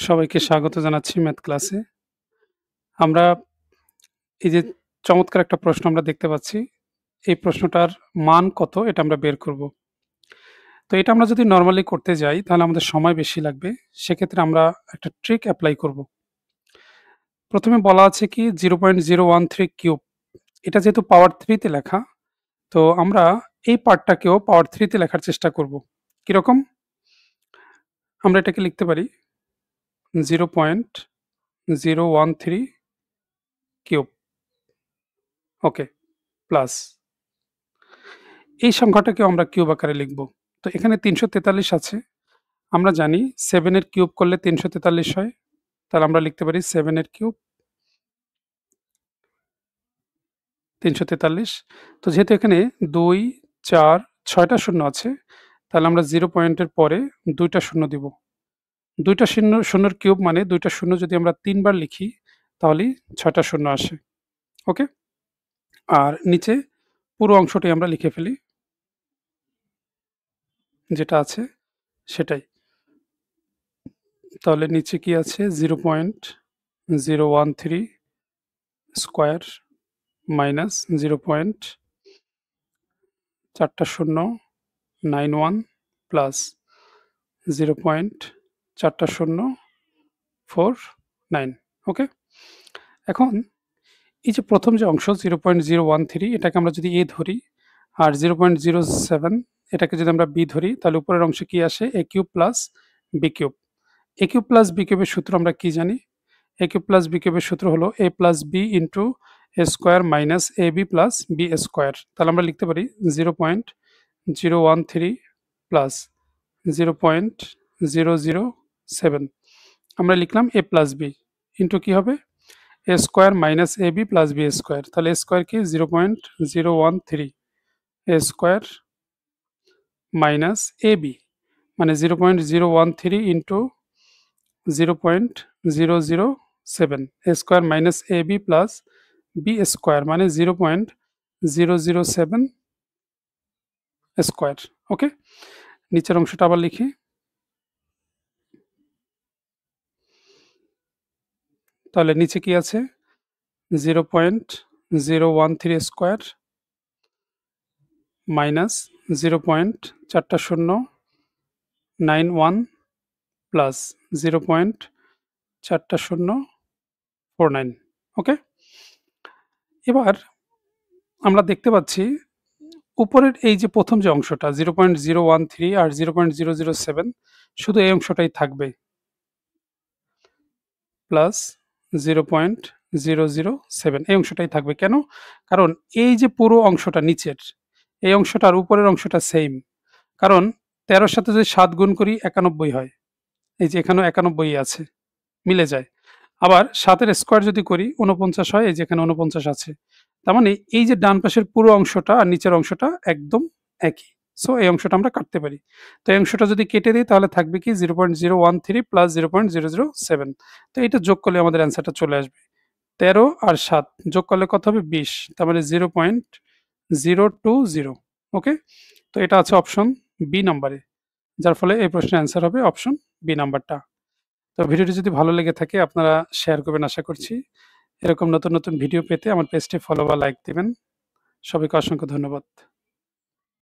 সবাইকে স্বাগত জানাচ্ছি ম্যাথ ক্লাসে। আমরা এই যে চমৎকার একটা প্রশ্ন আমরা দেখতে পাচ্ছি, এই প্রশ্নটার মান কত এটা আমরা বের করব। তো এটা আমরা যদি নরমালি করতে যাই তাহলে আমাদের সময় বেশি লাগবে। সেক্ষেত্রে আমরা একটা ট্রিক এপ্লাই করব। ১ম এ বলা আছে কি 0.013 কিউব। এটা যেহেতু পাওয়ার 3 তে লেখা, তো আমরা এই পার্টটাকেও পাওয়ার 3 তে লেখার চেষ্টা করব। কিরকম? আমরা এটাকে লিখতে পারি 0.013 কিউব। ওকে, প্লাস এই সংখ্যাটাকেও আমরা কিউব আকারে লিখব। তো এখানে ৩৪৩ আছে। আমরা জানি 7 এর কিউব করলে ৩৪৩ হয়। তাহলে আমরা লিখতে পারি 7 এর কিউব ৩৪৩। তো যেহেতু এখানে ২, ৪, ৬ টা শূন্য আছে, তাহলে আমরা 0 পয়েন্টের পরে ২ টা শূন্য দিব। ২ টা শূন্যর কিউব মানে ২ টা শূন্য যদি আমরা ৩ বার লিখি তাহলেই ৬ টা শূন্য আসে। ওকে? আর নিচে পুরো অংশটাই আমরা লিখে ফেলি। যেটা আছে সেটাই। তাহলে নিচে কি আছে 0.013 স্কোয়ার মাইনাস 0.4 টা শূন্য 91 প্লাস 0.4 টা শূন্য 49। ওকে? এখন এই যে প্রথম যে অংশ 0.013 এটাকে আমরা যদি a ধরি আর 0.07 এটাকে যদি আমরা b ধরি তাহলে উপরের অংশে কি আসে a cube plus b cube. a cube plus b কিউবের সূত্র আমরা কি জানি? a কিউব প্লাস b কিউবের সূত্র হলো a plus b into a square minus ab plus b square. তাহলে আমরা লিখতে পারি 0.013 প্লাস 0.007 আমরা লিখলাম a প্লাস b ইন্টু কি হবে a square minus ab plus b square. তাহলে a স্কোয়ার কি 0.013 a স্কোয়ার মাইনাস ab মানে 0.013 into 0.007 a square minus ab plus b square মানে 0.007 স্কোয়ার। ওকে, নিচের অংশটা আবার লিখি। তাহলে নিচে কি আছে 0.013 স্কোয়ার মাইনাস 0.4 টা শূন্য 91 প্লাস 0.4 টা শূন্য 49। ওকে, এবার আমরা দেখতে পাচ্ছি উপরের এই যে প্রথম যে অংশটা 0.013 আর 0.007 শুধু এই অংশটাই থাকবে প্লাস 0.007 এই অংশটাই থাকবে। কেন? কারণ এই যে পুরো অংশটা নিচের, এই অংশটা আর উপরের অংশটা সেইম। কারণ ১৩ র সাথে যদি ৭ গুণ করি ৯১ হয়। এই যে এখানেও ৯১ আছে, মিলে যায়। আবার ৭ এর স্কোয়ার যদি করি ৪৯ হয়, এই যে এখানে ৪৯ আছে। তার মানে এই যে ডান পাশের পুরো অংশটা আর নিচের অংশটা একদম একই। সো এই অংশটা আমরা কাটতে পারি। তো এই অংশটা যদি কেটে দেই তাহলে থাকবে কি 0.013 প্লাস 0.007। তো এটা যোগ করলে আমাদের অ্যান্সারটা চলে আসবে। ১৩ আর ৭ যোগ করলে কত হবে ২০। তার মানে 0.020। ওকে? তো এটা আছে অপশন বি নাম্বারে। যার ফলে এই প্রশ্নের অ্যান্সার হবে অপশন বি নাম্বারটা। তো ভিডিওটি যদি ভালো লেগে থাকে আপনারা শেয়ার করবেন আশা করছি। এরকম নতুন ভিডিও পেতে আমার পেজটি ফলো বা লাইক দিবেন। সবাইকে অসংখ্য ধন্যবাদ।